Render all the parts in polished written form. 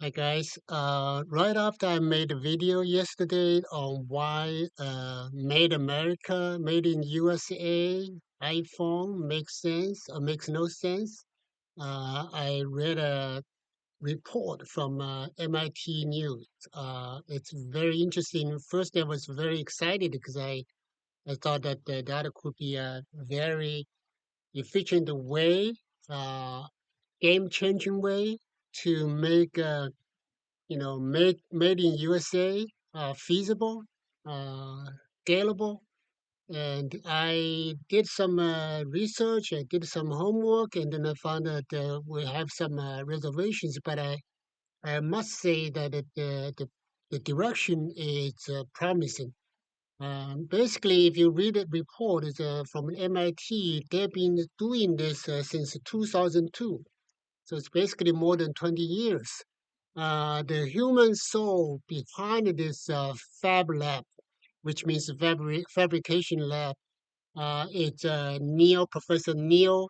Hi guys. Right after I made a video yesterday on why Made America, Made in USA, iPhone makes sense or makes no sense, I read a report from MIT News. It's very interesting. First, I was very excited because I thought that that could be a very efficient way, uh, game-changing way to make made in USA, feasible, uh, scalable. And I did some research, I did some homework, and then I found that we have some reservations. But I must say that the direction is promising. Basically, if you read the report, it's from MIT. They've been doing this since 2002. So it's basically more than 20 years. The human soul behind this fab lab, which means fabrication lab, it's Professor Neil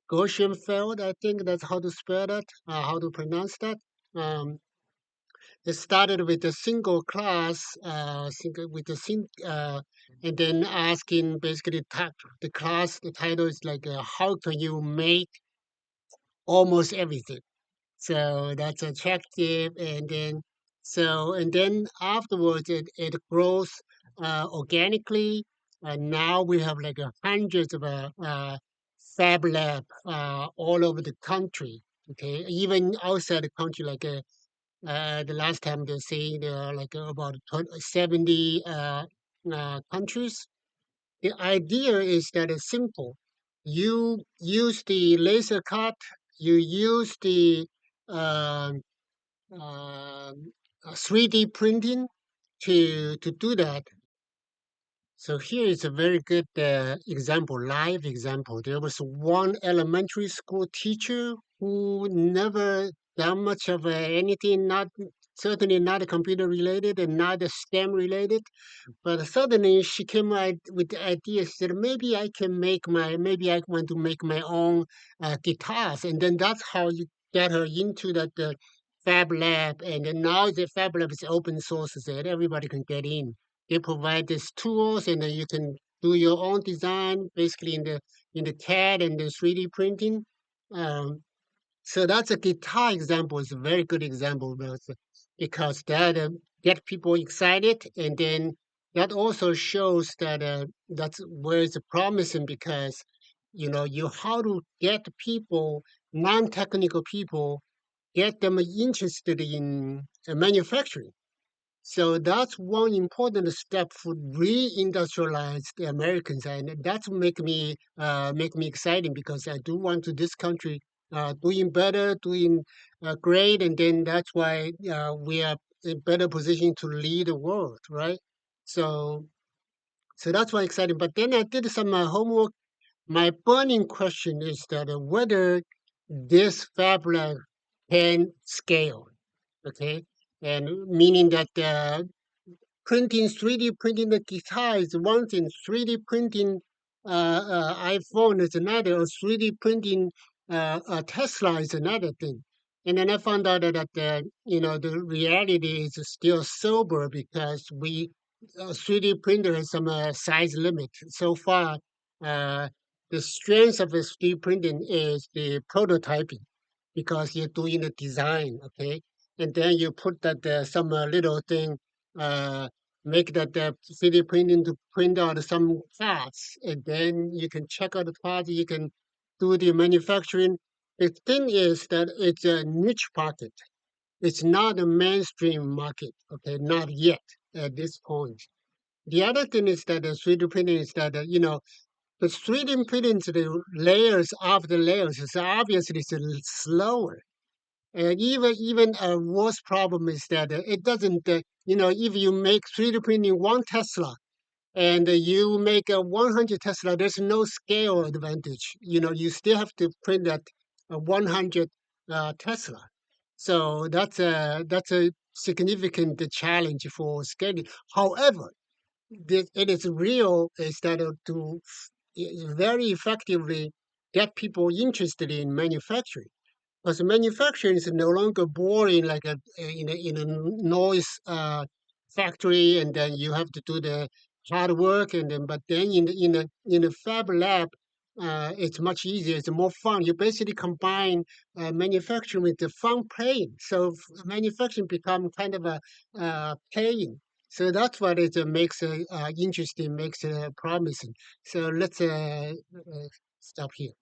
Gershenfeld. I think that's how to spell that, how to pronounce that. Um, it started with a single class, and then asking basically the class. The title is like, how can you make almost everything? So that's attractive. And then afterwards it grows organically. And now we have like hundreds of fab lab all over the country. Okay, even outside the country, like the last time they say there are like about 70 countries. The idea is that it's simple. You use the laser cut, you use the um, um, 3D printing to do that. So here is a very good example, live example. There was one elementary school teacher who never done much of anything, not certainly not computer related and not STEM related. But suddenly she came out with the idea. She said, maybe I want to make my own guitars. And then that's how you get her into that Fab Lab. And then now the Fab Lab is open source, so that everybody can get in. They provide these tools, and then you can do your own design, basically in the CAD and the 3D printing. Um, so that's a guitar example. It's a very good example because that get people excited, and then that also shows that that's where it's promising because you how to get people, non-technical people, get them interested in manufacturing. So that's one important step for reindustrialize the Americans, and that's make me exciting because I do want to this country doing better, doing great, and then that's why we are in better position to lead the world, right? So so that's why exciting. But then I did some homework. My burning question is that whether this fabric can scale, okay, and meaning that 3D printing the guitar is one thing. 3D printing iPhone is another. Or 3D printing Tesla is another thing. And then I found out that the reality is still sober because 3D printer has some size limit. So far, uh, the strength of the 3D printing is the prototyping because you're doing the design, okay, and then you put that some little thing. Make that 3D printing to print out some parts, and then you can check out the parts. You can do the manufacturing. The thing is that it's a niche market. It's not a mainstream market. Okay, not yet at this point. The other thing is that the 3D printing is that the 3D printing the layers of the layers is obviously slower. And even a worse problem is that it doesn't, if you make 3D printing one Tesla and you make a 100 Tesla, there's no scale advantage. You still have to print at 100 Tesla. So that's a significant challenge for scaling. However, it is real is that very effectively get people interested in manufacturing. Because manufacturing is no longer boring like in a noise factory, and then you have to do the hard work, and then but then in a fab lab, it's much easier. It's more fun. You basically combine manufacturing with the fun playing. So manufacturing become kind of a playing. So that's what it makes interesting, makes promising. So let's stop here.